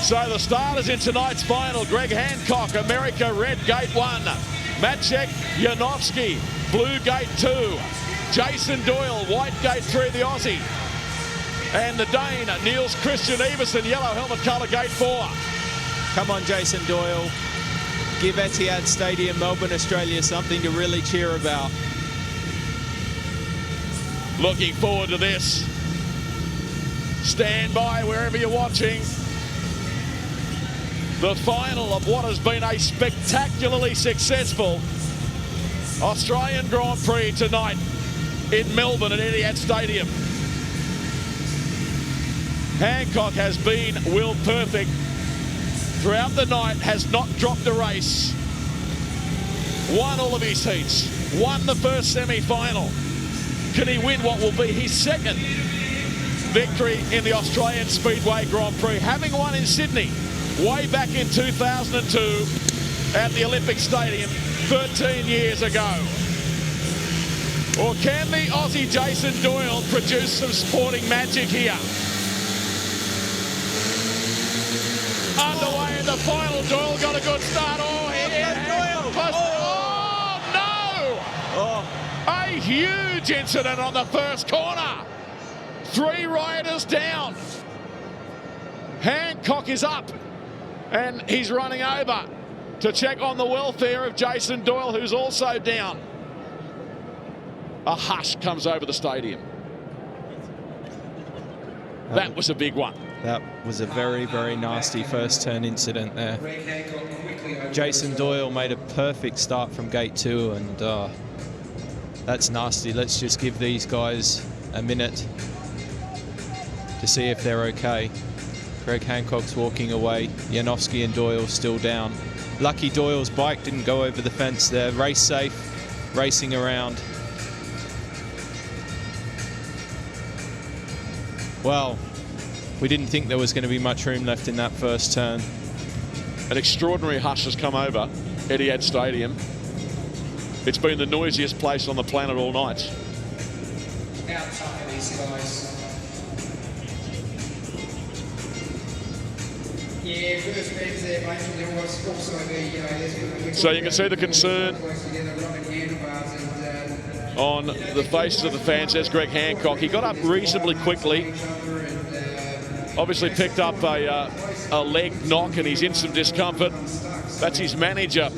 So the starters in tonight's final: Greg Hancock, America, red gate 1. Maciej Janowski, blue gate 2. Jason Doyle, white gate 3, the Aussie. And the Dane, Niels Christian Everson, yellow helmet colour, gate 4. Come on, Jason Doyle. Give Etihad Stadium, Melbourne, Australia something to really cheer about. Looking forward to this. Stand by wherever you're watching. The final of what has been a spectacularly successful Australian Grand Prix tonight in Melbourne at Etihad Stadium. Hancock has been Will Perfect throughout the night, has not dropped a race. Won all of his heats, won the first semi-final. Can he win what will be his second victory in the Australian Speedway Grand Prix, having won in Sydney way back in 2002 at the Olympic Stadium 13 years ago? Or can the Aussie Jason Doyle produce some sporting magic here? Underway in the final. Doyle got a good start. Oh, Doyle! Oh, no! Oh. A huge incident on the first corner. 3 riders down. Hancock is up, and he's running over to check on the welfare of Jason Doyle, who's also down. A hush comes over the stadium. That was a big one. That was a very, very nasty first turn incident there. Jason Doyle made a perfect start from gate 2, and that's nasty. Let's just give these guys a minute to see if they're okay. Greg Hancock's walking away. Janowski and Doyle still down. Lucky Doyle's bike didn't go over the fence there. Race safe, racing around. Well, we didn't think there was going to be much room left in that first turn. An extraordinary hush has come over Etihad Stadium. It's been the noisiest place on the planet all night. How tough are these guys? Yeah, first bends there, mate, and there was also the, So you can see the concern on the faces of the fans. There's Greg Hancock. He got up reasonably quickly. Obviously picked up a leg knock, and he's in some discomfort. That's his manager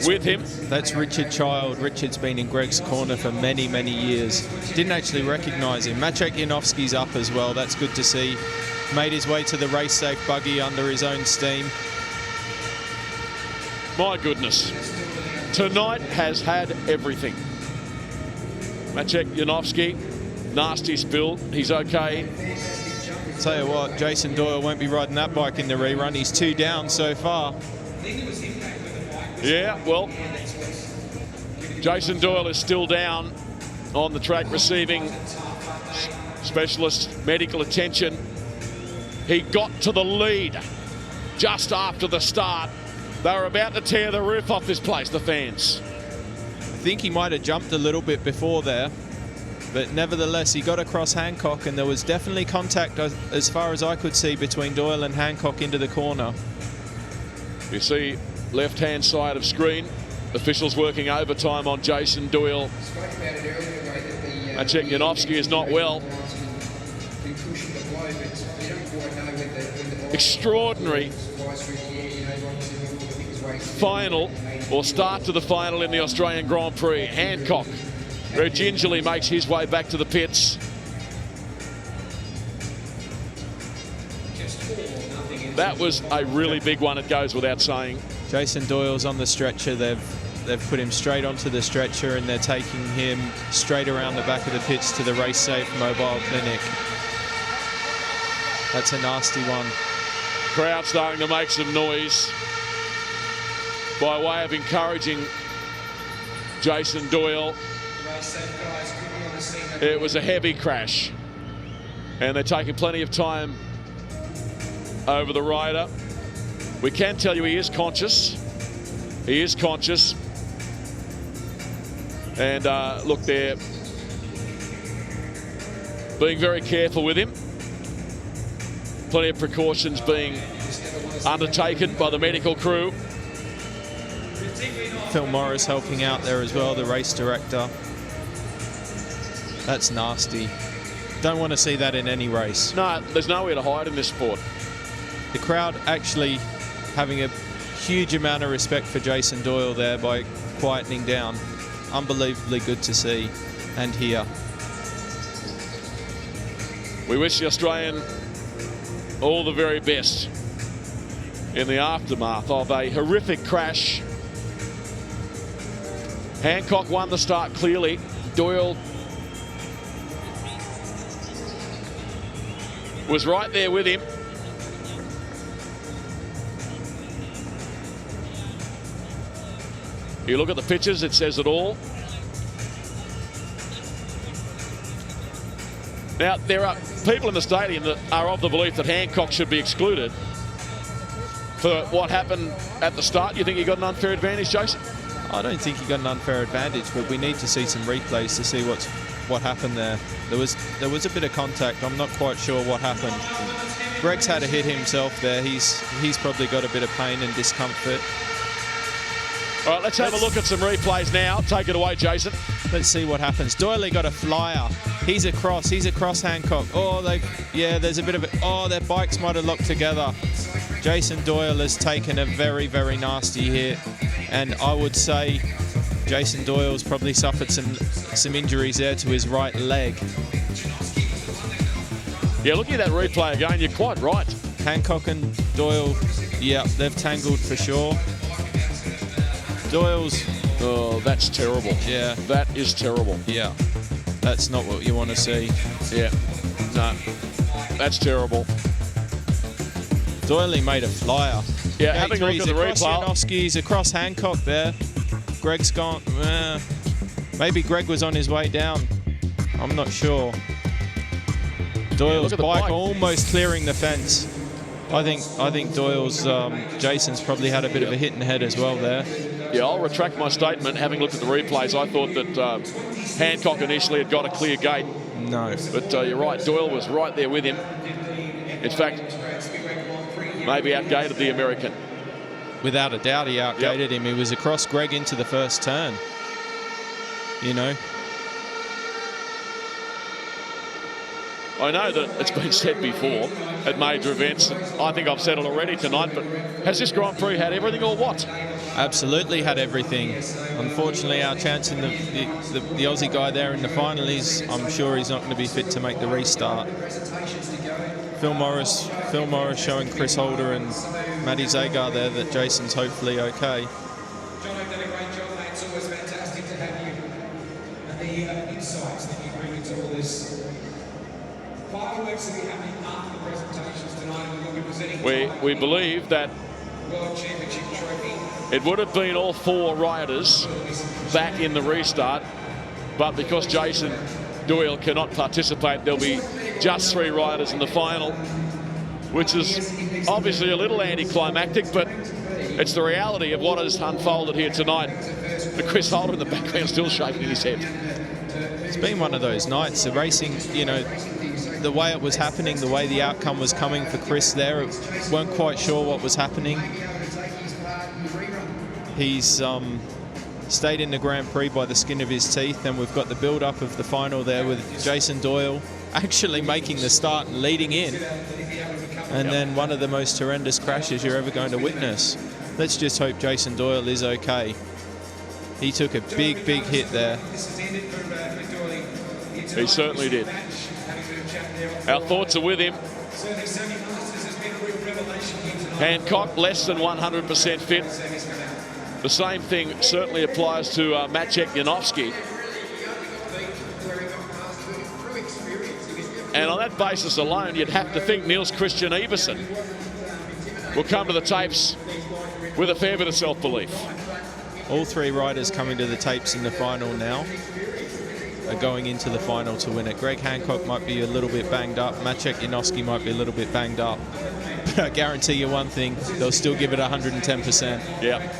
with him. That's Richard Child. Richard's been in Greg's corner for many, many years. Didn't actually recognise him. Maciej Janowski's up as well. That's good to see. Made his way to the race-safe buggy under his own steam. My goodness. Tonight has had everything. Maciej Janowski, nasty spill. He's okay. Tell you what, Jason Doyle won't be riding that bike in the rerun. He's 2 down so far. Yeah, well, Jason Doyle is still down on the track, receiving specialist medical attention. He got to the lead just after the start. They were about to tear the roof off this place, the fans. I think he might have jumped a little bit before there, but nevertheless, he got across Hancock, and there was definitely contact, as far as I could see, between Doyle and Hancock into the corner. You see left-hand side of screen, officials working overtime on Jason Doyle. Maciej Janowski is not well. Extraordinary final, or start to the final in the Australian Grand Prix. Hancock very gingerly makes his way back to the pits. That was a really big one, it goes without saying. Jason Doyle's on the stretcher. They've put him straight onto the stretcher, and they're taking him straight around the back of the pits to the Race Safe Mobile Clinic. That's a nasty one. Crowd starting to make some noise by way of encouraging Jason Doyle. It was a heavy crash, and they're taking plenty of time over the rider. We can tell you he is conscious. He is conscious. And look, they're being very careful with him. Plenty of precautions being undertaken by the medical crew. Phil Morris helping out there as well, the race director. That's nasty. Don't want to see that in any race. No, there's nowhere to hide in this sport. The crowd actually having a huge amount of respect for Jason Doyle there by quietening down. Unbelievably good to see and hear. We wish the Australian all the very best in the aftermath of a horrific crash. Hancock won the start clearly. Doyle was right there with him. You look at the pictures, it says it all. Now, there are people in the stadium that are of the belief that Hancock should be excluded for what happened at the start. You think he got an unfair advantage, Jason? I don't think he got an unfair advantage, but we need to see some replays to see what happened there. There was a bit of contact. I'm not quite sure what happened. Greg's had a hit himself there. He's probably got a bit of pain and discomfort. All right, let's have a look at some replays now. Take it away, Jason. Let's see what happens. Doyle got a flyer. He's across Hancock. Oh, there's a bit of it. Oh, their bikes might have locked together. Jason Doyle has taken a very, very nasty hit. And I would say Jason Doyle's probably suffered some injuries there to his right leg. Yeah, looking at that replay again, you're quite right. Hancock and Doyle, yeah, they've tangled for sure. Doyle's... Oh, that's terrible. Yeah. That is terrible. Yeah. That's not what you want to see. Yeah. No. That's terrible. Doyle made a flyer. Yeah, having a look at the replay. Janowski's across Hancock there. Greg's gone. Maybe Greg was on his way down. I'm not sure. Doyle's bike almost clearing the fence. I think Doyle's Jason's probably had a bit of a hit in the head as well there. Yeah, I'll retract my statement. Having looked at the replays, I thought that Hancock initially had got a clear gate. No. But you're right, Doyle was right there with him. In fact, maybe outgated the American. Without a doubt, he outgated him. He was across Greg into the first turn. You know. I know that it's been said before at major events, and I think I've said it already tonight, but has this Grand Prix had everything or what? Absolutely had everything. Unfortunately, our chance in the Aussie guy there in the final is, I'm sure he's not going to be fit to make the restart. Phil Morris showing Chris Holder and Matty Zagar there that Jason's hopefully okay. John, I've done a great job, mate. It's always fantastic to have you and the insights that you bring into all this. Fireworks will be happening after the presentations tonight, and we'll be presenting. We believe that World Championship trophy. It would have been all 4 riders back in the restart, but because Jason Doyle cannot participate, there'll be just 3 riders in the final, which is obviously a little anticlimactic, but it's the reality of what has unfolded here tonight. But Chris Holder in the background still shaking his head. It's been one of those nights. The racing, you know, the way it was happening, the way the outcome was coming for Chris there, weren't quite sure what was happening. He's stayed in the Grand Prix by the skin of his teeth, and we've got the build-up of the final there with Jason Doyle actually making the start and leading in, and then one of the most horrendous crashes you're ever going to witness. Let's just hope Jason Doyle is okay. He took a big hit there. He certainly did. Our thoughts are with him. Hancock, less than 100% fit. The same thing certainly applies to Maciej Janowski. And on that basis alone, you'd have to think Niels Christian Iversen will come to the tapes with a fair bit of self-belief. All 3 riders coming to the tapes in the final now are going into the final to win it. Greg Hancock might be a little bit banged up. Maciej Janowski might be a little bit banged up. But I guarantee you one thing, they'll still give it 110%. Yeah.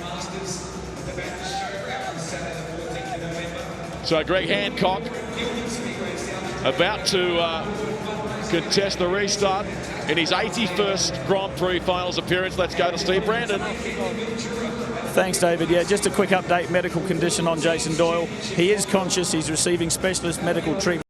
So Greg Hancock about to contest the restart in his 81st Grand Prix finals appearance. Let's go to Steve Brandon. Thanks, David. Yeah, just a quick update, medical condition on Jason Doyle. He is conscious. He's receiving specialist medical treatment